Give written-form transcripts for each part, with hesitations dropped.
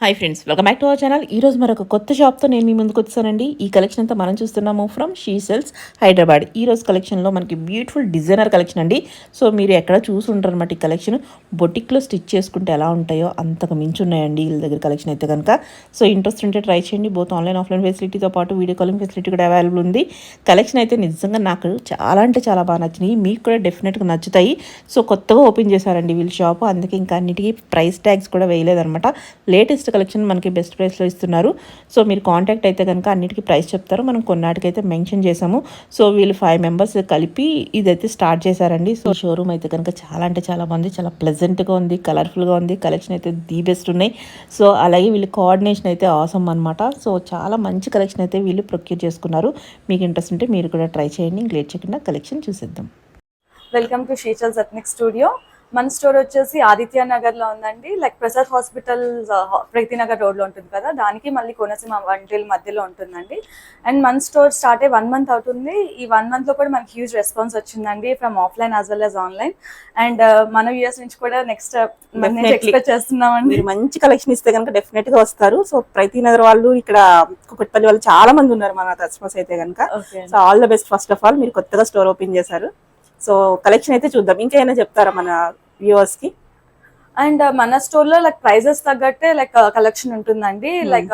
Hi friends, welcome back to our channel. ఈరోజు మరొక కొత్త షాప్తో నేను మీ ముందుకు వచ్చానండి. ఈ కలెక్షన్ అంతా మనం చూస్తున్నాము ఫ్రమ్ షీ సెల్స్ హైదరాబాద్. ఈ రోజు కలెక్షన్లో మనకి బ్యూటిఫుల్ డిజైనర్ కలెక్షన్ అండి. సో మీరు ఎక్కడ చూసి ఉంటారు అనమాట. ఈ కలెక్షన్ బొటిక్లో స్టిచ్ చేసుకుంటే ఎలా ఉంటాయో అంతకు మించి ఉన్నాయండి వీళ్ళ దగ్గర కలెక్షన్ అయితే కనుక. సో ఇంట్రెస్ట్ ఉంటే ట్రై చేయండి. బోత్ ఆన్లైన్ ఆఫ్లైన్ ఫెసిలిటీతో పాటు వీడియో కాలింగ్ ఫెసిలిటీ కూడా అవైలబుల్ ఉంది. కలెక్షన్ అయితే నిజంగా నాకు చాలా అంటే చాలా బాగా నచ్చినాయి. మీకు కూడా డెఫినెట్గా నచ్చుతాయి. సో కొత్తగా ఓపెన్ చేశారండి వీళ్ళ షాపు, అందుకే ఇంకా అన్నిటికీ ప్రైస్ ట్యాగ్స్ కూడా వేయలేదనమాట. లేటెస్ట్ కలెక్షన్ మనకి బెస్ట్ ప్రైస్లో ఇస్తున్నారు. సో మీరు కాంటాక్ట్ అయితే కనుక అన్నిటికీ ప్రైస్ చెప్తారు. మనం కొన్నాటికైతే మెన్షన్ చేసాము. సో వీళ్ళు 5 మెంబర్స్ కలిపి ఇదైతే స్టార్ట్ చేశారండి. సో షోరూమ్ అయితే కనుక చాలా అంటే చాలా బాగుంది. చాలా ప్లెజెంట్గా ఉంది, కలర్ఫుల్గా ఉంది. కలెక్షన్ అయితే ది బెస్ట్ ఉన్నాయి. సో అలాగే వీళ్ళు కోఆర్డినేషన్ అయితే ఆసమ్ అనమాట. సో చాలా మంచి కలెక్షన్ అయితే వీళ్ళు ప్రొక్యూర్ చేసుకున్నారు. మీకు ఇంట్రెస్ట్ ఉంటే మీరు కూడా ట్రై చేయండి. ఇంక లేట్ చేయకుండా కలెక్షన్ చూసేద్దాం. Welcome to she sells ethnic studio. మన స్టోర్ వచ్చేసి ఆదిత్య నగర్ లో ఉందండి. Like Prasad hospital Pragathi Nagar road లో ఉంటుంది కదా, దానికి మళ్ళీ కోనసీమ వంటిల్ మధ్యలో ఉంటుందండి. అండ్ మన స్టోర్ స్టార్ట్ అయ్యి 1 month అవుతుంది. ఈ 1 month లో కూడా మనకి హ్యూజ్ రెస్పాన్స్ వచ్చిందండి from offline as well as online. And మన యూఎస్ నుంచి కూడా నెక్స్ట్ ఎక్స్పెక్ట్ చేస్తున్నామండి. మీరు మంచి కలెక్షన్ ఇస్తే కనుక డెఫినెట్ గా వస్తారు. సో ప్రతి నగర్ వాళ్ళు, ఇక్కడ కుకట్పల్లి వాళ్ళు చాలా మంది ఉన్నారు మన కస్టమర్స్ అయితే కనుక. So all the best. First of all మీరు కొత్తగా స్టోర్ ఓపెన్ చేశారు. సో కలెక్షన్ అయితే చూద్దాం. ఇంకా ఏమైనా చెప్తారా మన వ్యూవర్స్ కి? అండ్ మన స్టోర్ లో లైక్ ప్రైజెస్ తగ్గట్టే లైక్ కలెక్షన్ ఉంటుందండి. లైక్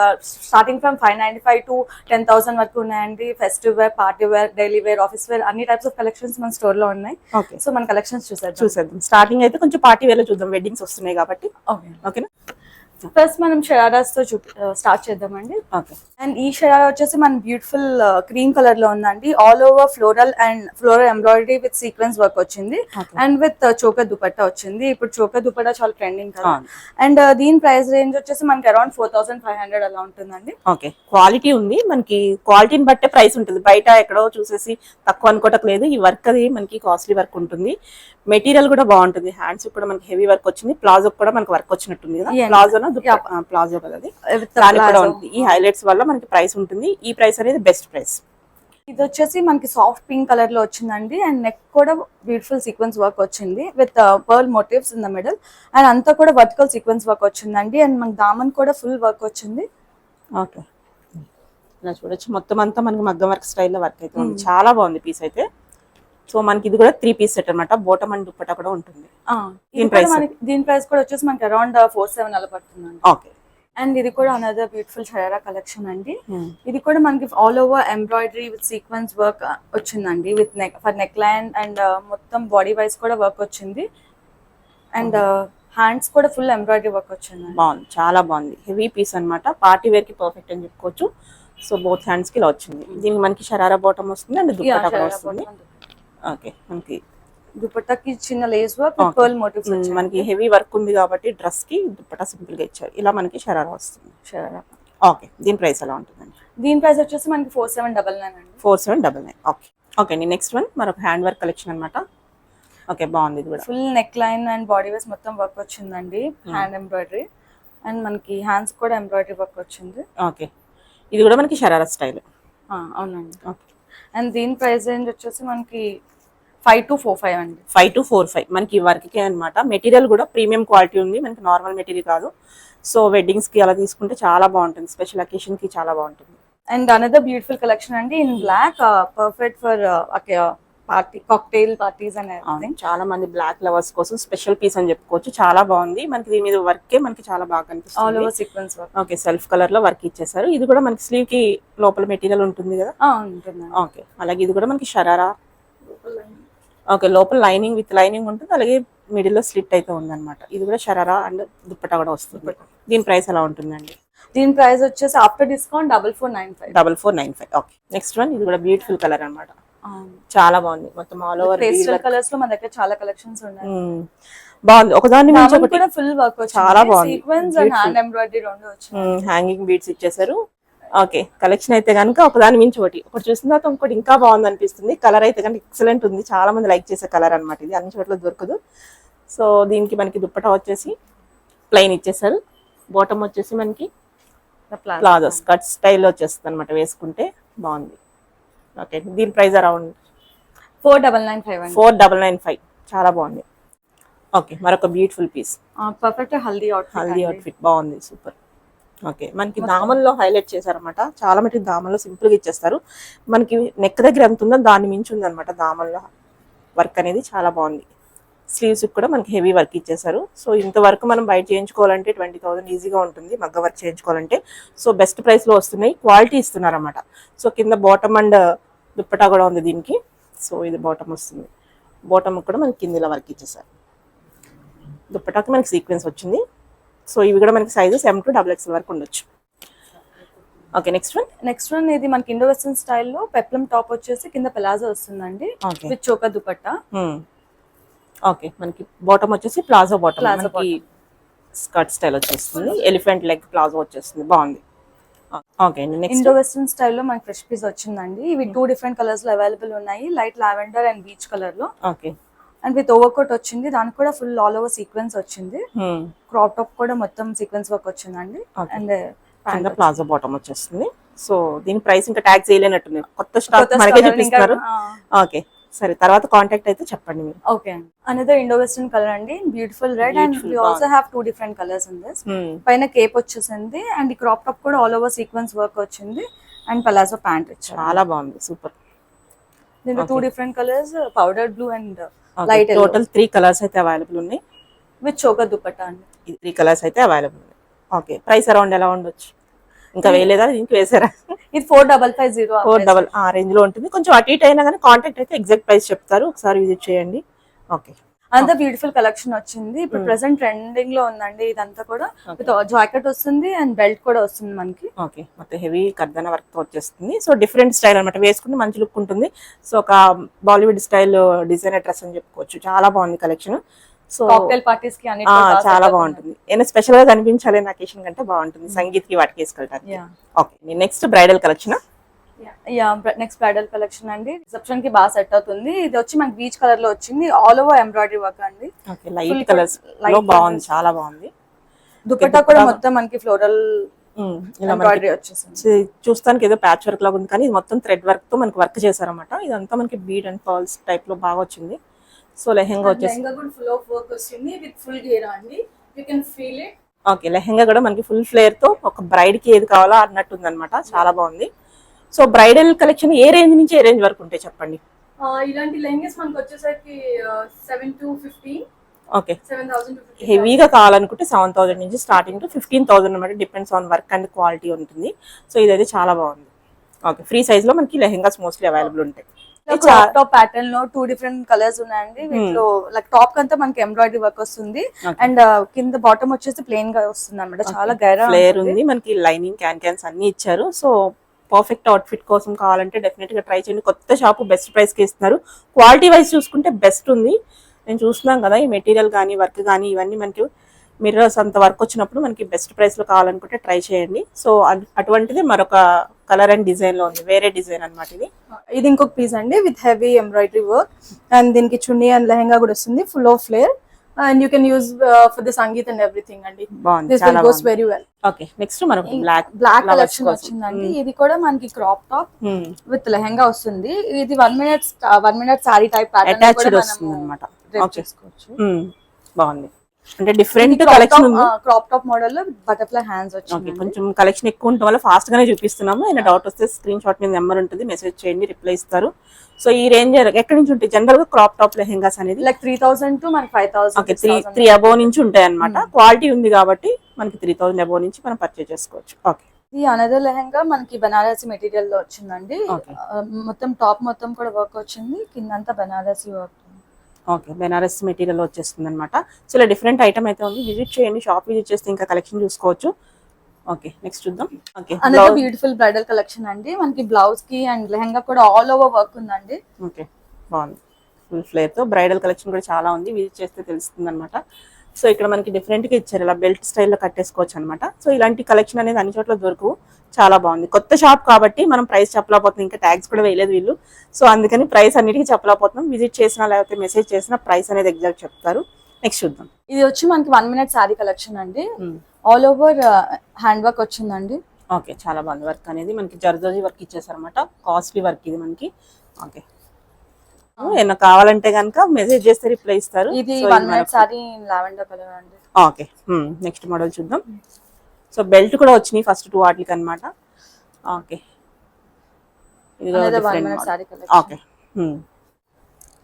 స్టార్టింగ్ ఫ్రమ్ 595 to 10,000 వరకు ఉన్నాయండి. Festive wear, party wear, daily wear, office wear అన్ని టైప్స్ ఆఫ్ కలెక్షన్స్ మన స్టోర్ లో ఉన్నాయి. సో మన కలెక్షన్స్ చూసేద్దాం. స్టార్టింగ్ అయితే కొంచెం పార్టీ వేర్ లో చూద్దాం. వెడ్డింగ్స్ వస్తున్నాయి కాబట్టి. ఓకేనా? ఫస్ట్ మనం షరారాస్ తో స్టార్ట్ చేద్దామండి. అండ్ ఈ షరారా వచ్చేసి మన బ్యూటిఫుల్ క్రీమ్ కలర్ లో ఉందండి. All over floral embroidery with sequence work వచ్చింది. అండ్ విత్ చోకర్ దుపట్టా వచ్చింది. ఇప్పుడు చోకర్ దుపట్టా చాలా ట్రెండింగ్ కదా. అండ్ దీని ప్రైస్ రేంజ్ వచ్చేసి మనకి అరౌండ్ 4,500 అలా ఉంటుందండి. ఓకే, క్వాలిటీ ఉంది. మనకి క్వాలిటీని బట్టే ప్రైస్ ఉంటుంది. బయట ఎక్కడో చూసేసి తక్కువ అనుకోవటం లేదు. ఈ వర్క్ అది మనకి కాస్ట్లీ వర్క్ ఉంటుంది. మెటీరియల్ కూడా బాగుంటుంది. హ్యాండ్స్ కూడా మనకి హెవీ వర్క్ వచ్చింది. ప్లాజో కూడా మనకి వర్క్ వచ్చినట్టుంది కదా. ప్లాజో కదా అది. ఈ హైలైట్స్ వల్ల మనకి ప్రైస్ ఉంటుంది. ఈ ప్రైస్ అనేది బెస్ట్ ప్రైస్. ఇది వచ్చేసి మనకి సాఫ్ట్ పింక్ కలర్ లో వచ్చిందండి. అండ్ నెక్ కూడా బ్యూటిఫుల్ సీక్వెన్స్ వర్క్ వచ్చింది with pearl motifs in the middle. And అంతా కూడా వర్టికల్ సీక్వెన్స్ వర్క్ వచ్చిందండి. అండ్ మనకి దామన్ కూడా ఫుల్ వర్క్ వచ్చింది. ఓకే, ఇలా చూడొచ్చు. మొత్తం అంతా మనకి మగ్గం వర్క్ స్టైల్లో వర్క్ అయితే ఉంది. చాలా బాగుంది పీస్ అయితే. సో మనకి ఇది కూడా 3 పీస్ సెట్ అనమాట. బోటం అండ్ దుప్పట్టా కూడా ఉంటుంది. దీని ప్రైస్ కూడా వచ్చేసి మనకి అరౌండ్ 4,700 అలా పడుతుందండి. ఓకే. అండ్ ఇది కూడా అనదర్ బ్యూటిఫుల్ షరారా కలెక్షన్ అండి. ఇది కూడా మనకి all over embroidery with sequence work వచ్చిందండి. విత్ నెక్ లైన్ అండ్ మొత్తం బాడీ వైజ్ కూడా వర్క్ వచ్చింది. అండ్ హ్యాండ్స్ కూడా ఫుల్ ఎంబ్రాయిడరీ వర్క్ వచ్చింది. బాగుంది, చాలా బాగుంది. హెవీ పీస్ అనమాట. పార్టీ వేర్ కి పర్ఫెక్ట్ అని చెప్పుకోవచ్చు. సో బోత్ హ్యాండ్స్ కి ఇలా వచ్చింది. దీనికి మనకి షరారా బాటమ్ వస్తుంది అండ్ దుపట్టా కూడా వస్తుంది. ఓకే, మనకి దుపట్టాకి చిన్న లేస్ వర్క్ పర్ల్ మోటివ్స్ వచ్చాయి. మనకి హెవీ వర్క్ ఉంది కాబట్టి డ్రెస్ కి దుపట్టా సింపుల్ గా ఇచ్చారు. ఇలా మనకి షరారా వస్తుంది. షరారా. ఓకే, దీని ప్రైస్ ఎలా ఉంటుందండి? దీని ప్రైస్ వచ్చేసి మనకి 4,799 అండి. 4,799. ఓకే. ఓకే అండి, నెక్స్ట్ వన్ మరొక హ్యాండ్ వర్క్ కలెక్షన్ అనమాట. ఓకే, బాగుంది. ఇది కూడా full neck line and body wise మొత్తం వర్క్ వచ్చిందండి. హ్యాండ్ ఎంబ్రాయిడరీ అండ్ మనకి హ్యాండ్స్ కూడా ఎంబ్రాయిడరీ వర్క్ వచ్చింది. ఓకే, ఇది కూడా మనకి షరారా స్టైల్. అవునండి. ఓకే. అండ్ దీని ప్రైస్ రేంజ్ వచ్చేసి మనకి 5,245 అండి. 5,245 మనకి వర్క్ కే అనమాట. మెటీరియల్ కూడా ప్రీమియం క్వాలిటీ ఉంది. మనకి నార్మల్ మెటీరియల్ కాదు. సో వెడ్డింగ్స్ కి అలా తీసుకుంటే చాలా బాగుంటుంది. స్పెషల్ అకేషన్ కి చాలా బాగుంటుంది. అండ్ అనదర్ బ్యూటిఫుల్ కలెక్షన్ అండి in black. Perfect for party, cocktail parties and చాలా మంది బ్లాక్ లవర్స్ కోసం స్పెషల్ పీస్ అని చెప్పుకోవచ్చు. చాలా బాగుంది. మనకి దీని మీద వర్క్ మనకి చాలా బాగా కనిపిస్తుంది. All over sequence work. Okay, self colour లో వర్క్ ఇచ్చేసారు. ఇది కూడా మనకి స్లీవ్ కి లోపల మెటీరియల్ ఉంటుంది కదా. ఓకే, అలాగే ఇది కూడా మనకి షరారా. ఓకే, లోపల లైనింగ్ విత్ లైనింగ్ ఉంటుంది. అలాగే మిడిల్ లో స్లిట్ అయితే ఉందన్నమాట. ఇది కూడా షరారా అండ్ దుప్పట్టా కూడా వస్తుంది. దీని ప్రైస్ ఎలా ఉంటుందండి? దీని ప్రైస్ వచ్చేసి after discount 4,495. 4,495. Okay, next one. ఇది కూడా బ్యూటిఫుల్ కలర్ అనమాట. చాలా బాగుంది. మొత్తం ఆల్ ఓవర్ పేస్టల్ కలర్స్ లో మన దగ్గర చాలా కలెక్షన్స్ ఉన్నాయి. బాగుంది. ఒకదాని నుంచి ఒకటి కూడా ఫుల్ వర్క్ వచ్చింది. చాలా బాగుంది. సీక్వెన్స్ అండ్ హ్యాండ్ ఎంబ్రాయిడరీ రెండు వచ్చాయి. హ్యాంగింగ్ బీడ్స్ ఇచ్చేసారు. ఓకే, కలెక్షన్ అయితే కనుక ఒకదాని మించి ఒకటి చూసిన తర్వాత ఇంకోటి ఇంకా బాగుంది అనిపిస్తుంది. కలర్ అయితే కనుక ఎక్సలెంట్ ఉంది. చాలా మంది లైక్ చేసే కలర్ అనమాట. ఇది అన్ని చోట్ల దొరకదు. సో దీనికి మనకి దుప్పటా వచ్చేసి ప్లెయిన్ ఇచ్చేసారు. బాటమ్ వచ్చేసి మనకి ప్లాజో స్కర్ట్ స్టైల్ వచ్చేస్తుంది అనమాట. వేసుకుంటే బాగుంది. ఓకే, దీని ప్రైస్ అరౌండ్ 4,995. 4,995. చాలా బాగుంది. ఓకే, మరొక beautiful piece. Perfect haldi outfit బాగుంది. సూపర్. ఓకే, మనకి దామన్లో హైలైట్ చేశారన్నమాట. చాలా మటుకు దామన్లో సింపుల్ గా ఇచ్చేస్తారు. మనకి నెక్ దగ్గర ఎంత ఉందో దాన్ని మించి ఉందన్నమాట దామన్లో వర్క్ అనేది. చాలా బాగుంది. స్లీవ్స్ కూడా మనకి హెవీ వర్క్ ఇచ్చేసారు. సో ఇంత వర్క్ మనం బయట చేయించుకోవాలంటే 20,000 ఈజీగా ఉంటుంది మగ్గ వర్క్ చేయించుకోవాలంటే. సో బెస్ట్ ప్రైస్ లో వస్తున్నాయి, క్వాలిటీ ఇస్తున్నారన్నమాట. సో కింద బాటమ్ అండ్ దుప్పటా కూడా ఉంది దీనికి. సో ఇది బాటమ్ వస్తుంది. బాటమ్ కూడా మనకి కింద ఇలా వర్క్ ఇచ్చేసారు. దుప్పటాకి మనకి సీక్వెన్స్ వచ్చింది. సో ఇవి కూడా మనకి సైజు 7 to XXL వరకు ఉండొచ్చు. ఓకే, నెక్స్ట్ వన్ ఇది మనకి ఇండో వెస్టర్న్ స్టైల్లో పెప్లమ్ టాప్ వచ్చేసి కింద ప్లాజో వస్తుందండి విత్ చోకా దుపట్టా. ఓకే, మనకి బాటమ్ వచ్చేసి ప్లాజో బాటమ్, మనకి స్కర్ట్ స్టైల్ వచ్చేస్తుంది. ఎలిఫెంట్ లెగ్ ప్లాజో వచ్చేస్తుంది, బాగుంది. ఓకే, నెక్స్ట్ ఇండో వెస్టర్న్ స్టైల్లో మనకి ఫ్రెష్ పీస్ వచ్చిందండి. ఇవి 2 డిఫరెంట్ కలర్స్ లో అవైలబుల్ ఉన్నాయి, light lavender and beach colour లో. Okay, and with over coat వచ్చింది, దానికి కూడా ఫుల్ ఆల్ ఓవర్ సీక్వెన్స్ వచ్చింది. క్రాప్ టాప్ కూడా మొత్తం సీక్వెన్స్ వర్క్ వచ్చిందండి. అండ్ ప్లాజో బాటమ్ వచ్చేస్తుంది. సో దీని ప్రైస్ ఇంకా ట్యాగ్ చేయలేనట్టుంది, కొత్త స్టాక్ మనకే చూపిస్తున్నారు. ఓకే సరే, తర్వాత కాంటాక్ట్ అయితే చెప్పండి మీరు. Okay, another Indo western colour అండి, beautiful red. And we also have 2 different colours in this. పైన కేప్ వచ్చేసింది అండ్ ఈ క్రాప్ టాప్ కూడా ఆల్ ఓవర్ సీక్వెన్స్ వర్క్ వచ్చింది అండ్ పలాజో ప్యాంట్ వచ్చారు. చాలా బాగుంది, సూపర్. దీంట్లో 2 different colours, powder blue and light. Total 3 colours అయితే అవైలబుల్ ఉన్నాయి విత్ చోకా దుపట్టా అండి. ఈ 3 కలర్స్ అయితే అవైలబుల్ ఉన్నాయి. ఓకే, ప్రైస్ అరౌండ్ ఎలా ఉండొచ్చు? ఇంకా వేయలేదా, ఇంక వేసారా? ఇది 4,550 4,000 ఆ రేంజ్ లో ఉంటుంది. కొంచెం అటు ఇటు అయినా కానీ కాంటాక్ట్ అయితే ఎగ్జాక్ట్ ప్రైస్ చెప్తారు, ఒకసారి విజిట్ చేయండి. ఓకే, అంతా బ్యూటిఫుల్ కలెక్షన్ వచ్చింది. ఇప్పుడు ప్రెసెంట్ ట్రెండింగ్ లో ఉందండి ఇదంతా కూడా. విత్ జాకెట్ వస్తుంది అండ్ బెల్ట్ కూడా వస్తుంది మనకి. ఓకే, మొత్తం హెవీ కర్దన వర్క్ తో వచ్చేస్తుంది. సో డిఫరెంట్ స్టైల్ అనమాట, వేసుకుంటే మంచి లుక్ ఉంటుంది. సో ఒక బాలీవుడ్ స్టైల్ డిజైనర్ డ్రెస్ అని చెప్పుకోవచ్చు. చాలా బాగుంది కలెక్షన్. సో కాక్టైల్ పార్టీస్ కి అన్ని చాలా బాగుంటుంది. ఏమైనా స్పెషల్ గా కనిపించాలి అకేషన్ కంటే బాగుంటుంది, సంగీత్ కి వాటికి వేసుకెళ్ళడానికి. Okay, next bridal collection. Next bridal collection అండి, రిసెప్షన్ కి బాగా సెట్ అవుతుంది. ఇది వచ్చి మనకి బీచ్ కలర్ లో వచ్చింది, ఆల్ ఓవర్ ఎంబ్రాయిడరీ వర్క్ అండి. ఓకే, లైట్ కలర్స్ లో బాగుంది, చాలా బాగుంది. దుపట్టా కూడా మొత్తం మనకి ఫ్లోరల్ ఎంబ్రాయిడరీ వచ్చేసింది. చూస్తానికి ఏదో ప్యాచ్ వర్క్ లాగా ఉంది కానీ ఇది మొత్తం థ్రెడ్ వర్క్ తో మనకి వర్క్ చేశారన్నమాట. ఇదంతా మనకి బీడ్ అండ్ పర్ల్స్ టైప్ లో బాగా వచ్చింది. సో లెహెంగా వచ్చేసి ఫుల్ ఆఫ్ వర్క్ వస్తుంది విత్ ఫుల్ గేరా అండి, you can feel it. Okay, lehenga కూడా మనకి ఫుల్ ఫ్లేర్ తో ఒక బ్రైడ్ కి ఏది కావాలో అన్నట్టు ఉంది అనమాట. చాలా బాగుంది. సో బ్రైడల్ కలెక్షన్ ఏ రేంజ్ నుంచి ఏ రేంజ్ వరకు ఉంటాయి చెప్పండి? ఇలాంటి లెహెంగాస్ మనకి వచ్చేసరికి 7 to 15. Okay, 7,000 to 15,000. హెవీగా కావాలనుకుంటే 7,000 నుంచి స్టార్టింగ్ టు 15,000 అనమాట. Depends on work and quality ఉంటుంది. సో ఇదైతే చాలా బాగుంది. ఓకే, ఫ్రీ సైజ్ లో మనకి లెహెంగాస్ మోస్ట్లీ అవైలబుల్ ఉంటాయి. క్రాప్ టాప్ ప్యాటర్న్ లో 2 డిఫరెంట్ కలర్స్ ఉన్నాయండి. వీటిలో లైక్ టాప్ కంతా మనకి ఎంబ్రాయిడరీ వర్క్ వస్తుంది అండ్ కింద బాటమ్ వచ్చేసి ప్లెయిన్ గా వస్తుంది అనమాట. చాలా గైరా ఫ్లేర్ ఉంది, మనకి లైనింగ్ క్యాన్స్ అన్ని ఇచ్చారు. సో పర్ఫెక్ట్ అవుట్ఫిట్ కోసం కావాలంటే డెఫినెట్ గా ట్రై చేయండి. కొత్త షాపు, బెస్ట్ ప్రైస్ కి ఇస్తున్నారు. క్వాలిటీ వైజ్ చూసుకుంటే బెస్ట్ ఉంది. నేను చూస్తున్నాం కదా, ఈ మెటీరియల్ కానీ వర్క్ కానీ ఇవన్నీ మనకి మిర్రర్స్ అంత వర్క్ వచ్చినప్పుడు మనకి బెస్ట్ ప్రైస్ లో కావాలనుకుంటే ట్రై చేయండి. సో అటువంటిది మరొక కలర్ అండ్ డిజైన్ లో ఉంది, వేరే డిజైన్ అనమాట. ఇది ఇంకొక పీస్ అండి with heavy embroidery work and దీనికి చున్నీ అండ్ లెహంగా కూడా వస్తుంది full of flare and you can use for the sangeet and everything అండి. This will goes very well. Okay, next మనకి బ్లాక్ కలెక్షన్ వచ్చిందండి. ఇది కూడా మనకి క్రాప్ టాప్ విత్ లెహంగా వస్తుంది. ఇది 1 minute sorry type pattern attached వస్తుంది అన్నమాట. చేసుకోవచ్చు. బాగుంది, అంటే డిఫరెంట్ కలెక్షన్ ఉంది. క్రాప్ టాప్ మోడల్ లో బటర్ఫ్లై హ్యాండ్స్ వచ్చింది. కొంచెం కలెక్షన్ ఎక్కువ ఉండటం వల్ల ఫాస్ట్ గానే చూపిస్తున్నాము. ఏమైనా డౌట్ వస్తే స్క్రీన్ షాట్ మీద నెంబర్ ఉంటుంది, మెసేజ్ చేయండి, రిప్లై ఇస్తారు. సో ఈ రేంజ్ ఎక్కడి నుంచి ఉంటాయి జనరల్ గా క్రాప్ టాప్ లెహెంగాస్ అనేది? లైక్ 3,000 to మనకి 5,000. ఓకే, 3 అబోవ్ నుంచి ఉంటాయి అన్నమాట. క్వాలిటీ ఉంది కాబట్టి మనకి 3,000 అబోవ్ నుంచి మనం పర్చేజ్ చేసుకోవచ్చు. ఓకే, ఇది అనదర్ లెహంగా మనకి బనారసి మెటీరియల్ లో వచ్చిందండి. మొత్తం టాప్ మొత్తం కూడా వర్క్ వచ్చింది, కిందంతా Banarasi work. Okay, Banaras material వచ్చేస్తుంది అనమాట. సో ఇలా డిఫరెంట్ ఐటమ్ అయితే ఉంది. విజిట్ చేయండి, షాప్ విజిట్ చేస్తే ఇంకా కలెక్షన్ చూసుకోవచ్చు. ఓకే, నెక్స్ట్ చూద్దాం. Okay, another beautiful bridal collection అండి. మనకి బ్లౌజ్ కి అండ్ లెహంగా కూడా ఆల్ ఓవర్ వర్క్ ఉందండి. ఓకే, బాగుంది, ఫుల్ ఫ్లేర్ తో బ్రైడల్ కలెక్షన్ కూడా చాలా ఉంది, విజిట్ చేస్తే తెలుస్తుంది అనమాట. సో ఇక్కడ మనకి డిఫరెంట్ గా ఇచ్చారు, ఇలా బెల్ట్ స్టైల్లో కట్టేసుకోవచ్చు అనమాట. సో ఇలాంటి కలెక్షన్ అనేది అన్ని చోట్ల దొరకవు, చాలా బాగుంది. కొత్త షాప్ కాబట్టి మనం ప్రైస్ చెప్పలేకపోతున్నాం, ఇంకా ట్యాగ్స్ కూడా వేయలేదు వీళ్ళు. సో అందుకని ప్రైస్ అన్నిటికీ చెప్పలేకపోతున్నాం. విజిట్ చేసినా లేకపోతే మెసేజ్ చేసినా ప్రైస్ అనేది ఎగ్జాక్ట్ చెప్తారు. నెక్స్ట్ చూద్దాం. ఇది వచ్చి మనకి 1 minute సారీ కలెక్షన్ అండి. ఆల్ ఓవర్ హ్యాండ్ వర్క్ వచ్చిందండి. ఓకే, చాలా బాగుంది. వర్క్ అనేది మనకి జర్దోజీ వర్క్ ఇచ్చేసారనమాట, కాస్ట్లీ వర్క్ ఇది మనకి. ఓకే, ఏమన్నా కావాలంటే కనుక మెసేజ్ చేస్తే రిప్లై ఇస్తారు. ఇది 1 minute సారీ లావెండర్ కలర్ అండి. ఓకే, నెక్స్ట్ మోడల్ చూద్దాం. సో బెల్ట్ కూడా వచ్చినాయి ఫస్ట్ 2 వాటికి అన్నమాట. ఓకే, ఇది Another 1 minute saree collection. Okay.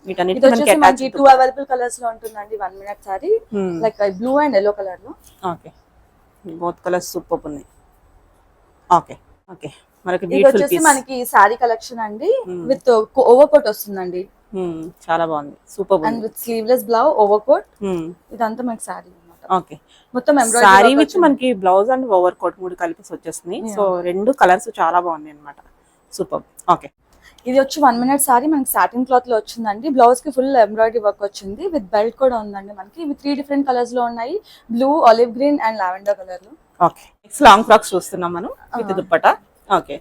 ఇది వీటన్నిటికీ మనకి వచ్చేసి మనకి అటాచ్ 2 అవైలబుల్ కలర్స్ లో ఉంటుందండి 1 minute sorry, like blue and yellow colour లో. ఓకే, బోత్ కలర్స్ సూపర్ ఉన్నాయి. ఓకే ఓకే, మనకి ఇది బ్యూటిఫుల్ వచ్చేసి పీస్. మనకి సారీ కలెక్షన్ అండి, విత్ ఓవర్ కోట్ వస్తుందండి చాలా బాగుంది, super and with sleeveless blouse over coat. ఇదంతా మనకి సారీ అన్నమాట. ఓకే, మొత్తం సారీ ఎంబ్రాయిడరీ విత్ మనకి బ్లౌజ్ అండ్ ఓవర్ కోట్ 3 కలిపి వచ్చేస్తుంది. సో 2 కలర్స్ చాలా బాగున్నాయి అన్నమాట, సూపర్. ఓకే, ఇది వచ్చి 1 minute సారీ మనకి సాటిన్ క్లాత్ లో వచ్చిందండి. బ్లౌజ్ కి ఫుల్ ఎంబ్రాయిడరీ వర్క్ వచ్చింది, విత్ బెల్ట్ కూడా ఉందండి మనకి. ఇవి 3 డిఫరెంట్ కలర్స్ లో ఉన్నాయి, blue, olive green and lavender colour లో. ఓకే, నెక్స్ట్ లాంగ్ ఫ్రాక్స్ చూస్తున్నాం మనం విత్ దుప్పటా. ఓకే,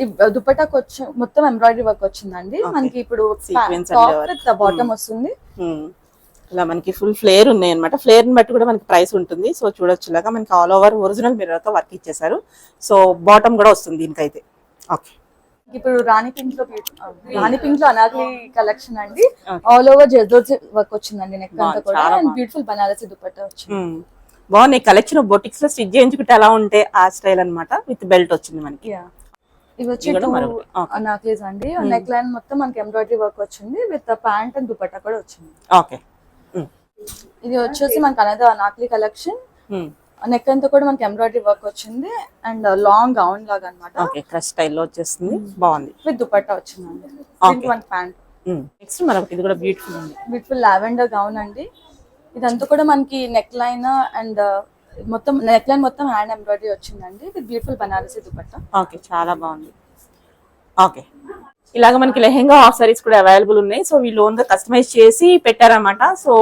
ఈ దుపట్టాకి వచ్చి మొత్తం ఎంబ్రాయిడరీ వర్క్ వచ్చిందండి మనకి. ఇప్పుడు Sequence top and with bottom వస్తుంది. ఇలా మనకి ఫుల్ ఫ్లేర్ ఉన్నాయి అనమాట. ఫ్లేర్ ని బట్టి కూడా మనకి ప్రైస్ ఉంటుంది. సో చూడొచ్చు, ఇలాగా మనకి ఆల్ ఓవర్ ఒరిజినల్ మిర్రర్ తో వర్క్ ఇచ్చేసారు. సో బాటమ్ కూడా వస్తుంది దీనికైతే. ఓకే, ఇప్పుడు రాణి పింక్ లో అనార్కలి కలెక్షన్ అండి. ఆల్ ఓవర్ జెర్దోజీ వర్క్ వచ్చిందండి నెక్ అంతా కూడా, అండ్ బ్యూటిఫుల్ బనారసి దుపట్టా వచ్చింది. బాగున్నాయి కలెక్షన్. బొటిక్స్ లో స్టిచ్ చేయించుకుంటే ఎలా ఉంటే ఆ స్టైల్ అన్నమాట. విత్ బెల్ట్ వచ్చింది మనకి. ఇవి వచ్చి అనార్కలీస్ అండి. నెక్ లైన్ మొత్తం మనకి ఎంబ్రాయిడరీ వర్క్ వచ్చింది, విత్ ప్యాంట్ అండ్ దుపట్టా కూడా వచ్చింది. ఓకే, ఇది వచ్చేసి మనకి అనదర్ అనార్కలి కలెక్షన్. నెక్ అంతా కూడా మనకి ఎంబ్రాయిడరీ వర్క్ వచ్చింది, అండ్ లాంగ్ గౌన్ లాగా అన్నమాట. ఓకే, క్రష్ స్టైల్లో వచ్చేస్తుంది, బాగుంది. విత్ దుపట్టా వచ్చిందండి, దీనికి వన్ ప్యాంట్. నెక్స్ట్ మనకి ఇది కూడా బ్యూటిఫుల్ ఉంది, బ్యూటిఫుల్ లావెండర్ గౌన్ అండి. ఇదంతా కూడా మనకి నెక్ లైన్ అండ్ మొత్తం నెక్ లైన్ మొత్తం హ్యాండ్ ఎంబ్రాయిడరీ వచ్చిందండి, with beautiful Banarasi dupatta. Okay, చాలా బాగుంది. ఓకే, ఇలాగ మనకి లెహెంగా హాఫ్ సారీస్ కూడా అవైలబుల్ ఉన్నాయి. సో వీళ్ళు ఓన్ గా కస్టమైజ్ చేసి పెట్టారన్నమాట. సో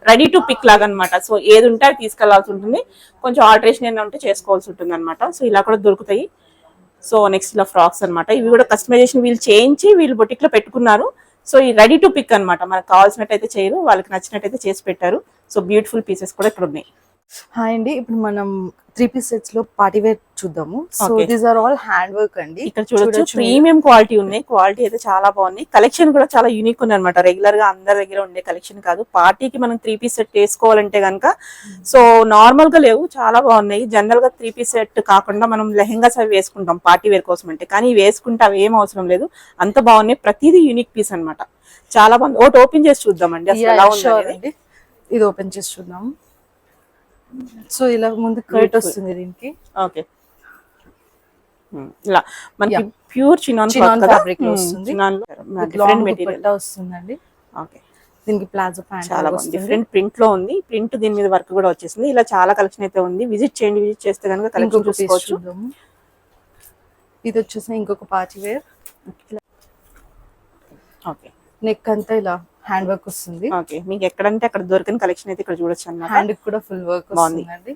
రెడీ టు పిక్ లాగా అనమాట. సో ఏది ఉంటే అది తీసుకెళ్లాల్సి ఉంటుంది, కొంచెం ఆల్టరేషన్ ఏమైనా ఉంటే చేసుకోవాల్సి ఉంటుంది అనమాట. సో ఇలా కూడా దొరుకుతాయి. సో నెక్స్ట్ ఇలా ఫ్రాక్స్ అనమాట. ఇవి కూడా కస్టమైజేషన్ వీళ్ళు చేయించి వీళ్ళు బొటిక్ లో పెట్టుకున్నారు. సో ఈ రెడీ టు పిక్ అనమాట. మనకు కావాల్సినట్టయితే చేయరు, వాళ్ళకి నచ్చినట్టయితే చేసి పెట్టారు. సో బ్యూటిఫుల్ పీసెస్ కూడా ఇక్కడ ఉన్నాయి. హాయ్ అండి, ఇప్పుడు మనం 3 piece sets లో పార్టీ వేర్ చూద్దాము. So these are all hand work అండి. ఇక్కడ చూడొచ్చు ప్రీమియం క్వాలిటీ ఉన్నాయి. క్వాలిటీ అయితే చాలా బాగుంది. కలెక్షన్ కూడా చాలా యూనిక్ ఉంది అనమాట. రెగ్యులర్ గా అందరి దగ్గర ఉండే కలెక్షన్ కాదు. పార్టీకి మనం 3 piece సెట్ వేసుకోవాలంటే కనుక సో నార్మల్ గా లేవు, చాలా బాగున్నాయి. జనరల్ గా 3 piece సెట్ కాకుండా మనం లెహెంగాస్ అవి వేసుకుంటాం పార్టీ వేర్ కోసం అంటే, కానీ వేసుకుంటే అవి ఏం అవసరం లేదు, అంత బాగున్నాయి. ప్రతిదీ యూనిక్ పీస్ అనమాట, చాలా బాగుంది. ఒకటి ఓపెన్ చేసి చూద్దామండి అసలు ఎలా ఉంది. ఇది ఓపెన్ చేసి చూద్దాం. సో ఇలా ముందు కట్ వస్తుంది దీనికి. ఓకే, ఇలా మనకి ప్యూర్ చినాన్ ఫ్యాబ్రిక్ లో వస్తుంది, డిఫరెంట్ మెటీరియల్ వస్తుందండి. ఓకే, దీనికి ప్లాజో ప్యాంట్ చాలా బాగుంది. డిఫరెంట్ ప్రింట్ లో ఉంది. ప్రింట్ దీని మీద వర్క్ కూడా వచ్చేసింది. ఇలా చాలా కలెక్షన్ అయితే ఉంది. విజిట్ చేయండి, విజిట్ చేస్తే కనుక కలెక్షన్ చూసుకోవచ్చు. ఇది వచ్చేసి ఇంకొక పార్టీ వేర్. ఓకే, నెక్ అంతా ఇలా హ్యాండ్ వర్క్ వస్తుంది. ఓకే, మీకు ఎక్కడంటే అక్కడ దొరికిన కలెక్షన్ అయితే ఇక్కడ చూడొచ్చు అన్నమాట. హ్యాండ్ కూడా ఫుల్ వర్క్ వస్తుందండి.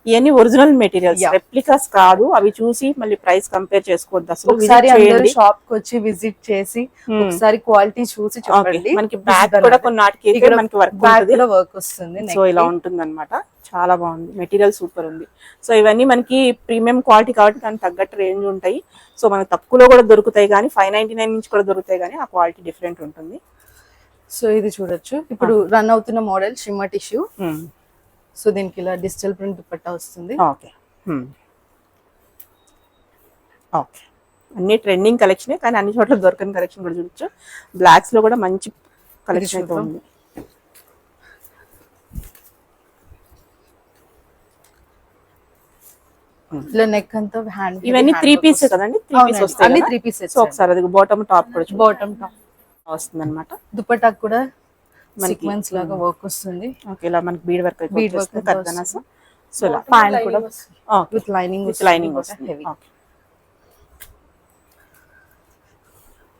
ఇవన్నీ ఒరిజినల్ మెటీరియల్స్, రెప్లికాస్ కాదు. అవి చూసి మళ్ళీ ప్రైస్ కంపేర్ చేసుకోవద్దు అసలు. ఒకసారి అందరూ షాప్ కి వచ్చి విజిట్ చేసి ఒకసారి క్వాలిటీ చూసి చెప్పండి. మనకి బ్యాక్ కూడా కొన్నాటికి మనకి వర్క్ వస్తుంది. సో ఇలా ఉంటుంది అనమాట. చాలా బాగుంది, మెటీరియల్ సూపర్ ఉంది. సో ఇవన్నీ మనకి ప్రీమియం క్వాలిటీ కాబట్టి దానికి తగ్గట్టు రేంజ్ ఉంటాయి. సో మనకి తక్కువలో కూడా దొరుకుతాయి, కానీ 599 నుంచి కూడా దొరుకుతాయి, కానీ ఆ క్వాలిటీ డిఫరెంట్ ఉంటుంది. సో ఇది చూడొచ్చు, ఇప్పుడు రన్ అవుతున్న మోడల్ షిమ్మర్ టిష్యూ. సో దీనికి ఇలా డిజిటల్ ప్రింట్ దుపట్టా వస్తుంది. ఓకే ఓకే, అన్ని ట్రెండింగ్ కలెక్షన్, కానీ అన్ని చోట్ల దొరకని కలెక్షన్ కూడా చూడొచ్చు. బ్లాక్స్ లో కూడా మంచి కలెక్షన్ అయితే ఉంది. ఇలా నెక్ అంతా హ్యాండ్. ఇవన్నీ 3 piece కదండి, 3 piece వస్తాయి. అన్ని 3 pieces. సో ఒకసారి అది బాటమ్ టాప్ కూడా బాటమ్ టాప్ వస్తుంది అనమాట. దుపట్టా కూడా సీక్వెన్స్ లాగా వర్క్ వస్తుంది. ఓకే, ఇలా మనకి బీడ్ వర్క్ వస్తుంది కర్దనాస్. సో ఇలా ప్యాంట్ కూడా విత్ లైనింగ్ వస్తుంది. ఓకే,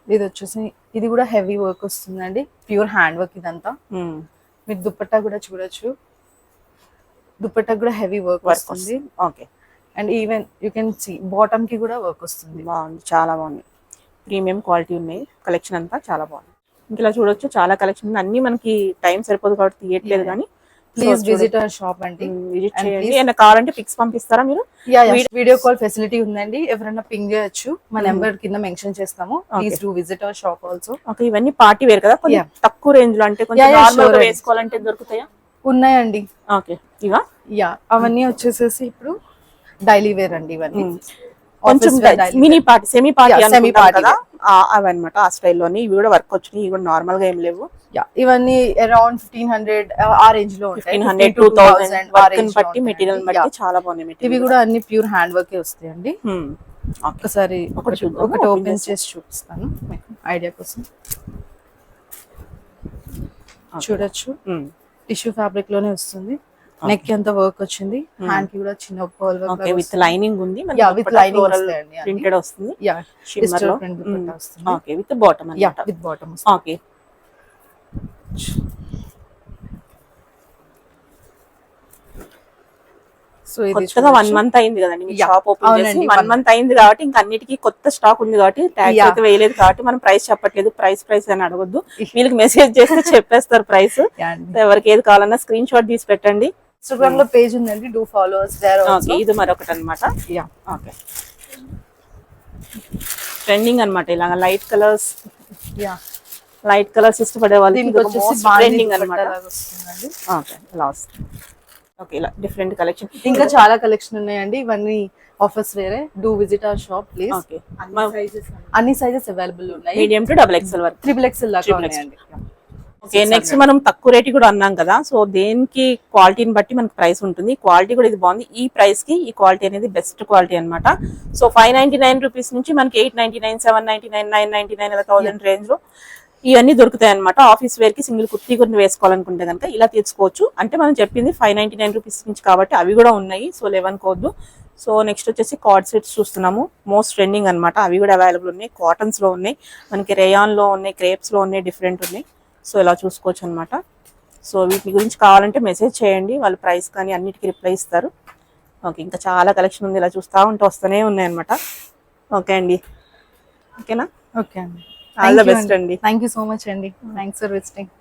ఇది వచ్చేసి ఇది కూడా హెవీ వర్క్ వస్తుందండి, ప్యూర్ హ్యాండ్ వర్క్ ఇదంతా. మీరు దుపట్టా కూడా చూడొచ్చు, దుపట్టా కూడా హెవీ వర్క్ వస్తుంది. Okay, and even you can see bottom కి కూడా వర్క్ వస్తుంది. బాగుంది, చాలా బాగుంది. ప్రీమియం క్వాలిటీ ఉన్నాయి. కలెక్షన్ అంతా చాలా బాగుంది. ఇంకా ఇలా చూడొచ్చు, చాలా కలెక్షన్ ఉంది. అన్ని మనకి టైం సరిపోదు కాబట్టి తీయట్లేదు, కానీ ప్లీజ్ విజిట్ అవర్ షాప్ అండి, విజిట్ చేయండి. ఏమైనా కావాలంటే పిక్స్ పంపిస్తారా మీరు? వీడియో కాల్ ఫెసిలిటీ ఉందండి, ఎవరైనా పింగ్ చేయొచ్చు. మా నెంబర్ కింద మెన్షన్ చేస్తాము. Please do visit our shop also. Okay, ఇవన్నీ పార్టీ వేర్ కదా, కొంచెం తక్కువ రేంజ్ లో అంటే కొంచెం నార్మల్ గా వేసుకోవాలంటే దొరుకుతాయండి. ఉన్నాయండి. ఓకే, ఇవా అవన్నీ వచ్చేసేసి ఇప్పుడు డైలీ వేర్ అండి ఇవన్నీ. కొంచెం Office wear, daily mini party semi party Yeah, semi అనుకుంటాం party కదా అవన్నమాట ఆ స్టైల్లోని ఇవి కూడా వర్క్ వచ్చినాయి. ఇవి కూడా నార్మల్ గా ఏం లేవు. ఇవన్నీ అరౌండ్ 1500 ఆ రేంజ్ లో ఉంటాయి. 1500 to 2000 ఆ వర్క్ range లో బట్టి మెటీరియల్ ఉంటాయండి. బట్టి చాలా బాగున్నాయి ఇవి మెటీరియల్. కూడా అన్ని ప్యూర్ హ్యాండ్ వర్క్ వస్తాయండి. ఒకసారి ఒకటి చూద్దాం, ఒకటి open ఓపెన్ చేసి. చేసి చూపిస్తాను మీకు ఐడియా కోసం. చూడొచ్చు, టిష్యూ ఫ్యాబ్రిక్ లోనే వస్తుంది. నెక్ ఎంత వర్క్ వచ్చింది, హ్యాండ్ కి కూడా చిన్న pearl work okay with lining ఉంది. విత్ లైనింగ్ వస్తాయండి. ప్రింటెడ్ వస్తుంది. షిమ్మర్ లో వస్తుంది. ఓకే విత్ బాటమ్ అన్నమాట. With bottom. ఓకే సో ఇది కొత్తగా 1 month అయింది కదండి మీ షాప్ ఓపెన్ చేసి. అవునండి, 1 month అయింది కాబట్టి ఇంకా అన్నిటికీ కొత్త స్టాక్ ఉంది కాబట్టి ట్యాక్స్ అయితే వేయలేదు కాబట్టి మనం ప్రైస్ చెప్పట్లేదు. ప్రైస్ అని అడగొద్దు, వీళ్ళకి మెసేజ్ చేస్తే చెప్పేస్తారు ప్రైస్. ఎవరికి ఏది కావాలన్నా స్క్రీన్ షాట్ తీసి పెట్టండి. ఇన్స్టాగ్రామ్ లో పేజ్ ఉందండి, do followers there also. Okay ఇది మరొకటి అన్నమాట. ఓకే ట్రెండింగ్ అన్నమాట ఇలాగా లైట్ కలర్స్ ఇష్టపడే వాళ్ళకి ట్రెండింగ్ అన్నమాట. ఓకే ఇలా వస్తుంది. ఓకే ఇలా డిఫరెంట్ కలెక్షన్ ఇంకా చాలా కలెక్షన్ ఉన్నాయండి. ఇవన్నీ ఆఫర్స్ వేరే. Do visit our shop please. Okay అన్ని సైజెస్ అవైలబుల్ ఉన్నాయి. మీడియం టు XXL వరకు. XXL దాకా ఉన్నాయండి. ఓకే నెక్స్ట్ మనం తక్కువ రేట్ కూడా అన్నాం కదా. సో దేనికి క్వాలిటీని బట్టి మనకి ప్రైస్ ఉంటుంది. క్వాలిటీ కూడా ఇది బాగుంది. ఈ ప్రైస్ కి ఈ క్వాలిటీ అనేది బెస్ట్ క్వాలిటీ అన్నమాట. సో 599 రూపీస్ నుంచి మనకి 899, 799, 999 అలా 1000 రేంజ్ లో ఇవన్నీ దొరుకుతాయి అనమాట. ఆఫీస్ వేర్ కి సింగిల్ కుర్తీ కూడా వేసుకోవాలనుకుంటే కనుక ఇలా తీసుకోవచ్చు. అంటే మనం చెప్పింది 599 రూపీస్ నుంచి కాబట్టి అవి కూడా ఉన్నాయి. సో 11 కోద్దు. సో నెక్స్ట్ వచ్చేసి కార్డ్ సెట్స్ చూస్తున్నాము. మోస్ట్ ట్రెండింగ్ అనమాట. అవి కూడా అవైలబుల్ ఉన్నాయి. కాటన్స్ లో ఉన్నాయి, మనకి రేయాన్ లో ఉన్నాయి, క్రేప్స్ లో ఉన్నాయి, డిఫరెంట్ ఉన్నాయి. సో ఇలా చూసుకోవచ్చు అనమాట. సో వీటి గురించి కావాలంటే మెసేజ్ చేయండి, వాళ్ళు ప్రైస్ కానీ అన్నిటికీ రిప్లై ఇస్తారు. ఓకే ఇంకా చాలా కలెక్షన్ ఉంది, ఇలా చూస్తూ ఉంటే వస్తూనే ఉన్నాయి అనమాట. ఓకే అండి, ఓకేనా? ఓకే అండి, ఆల్ ద బెస్ట్ అండి. థ్యాంక్ యూ సో మచ్ అండి. Thanks for visiting.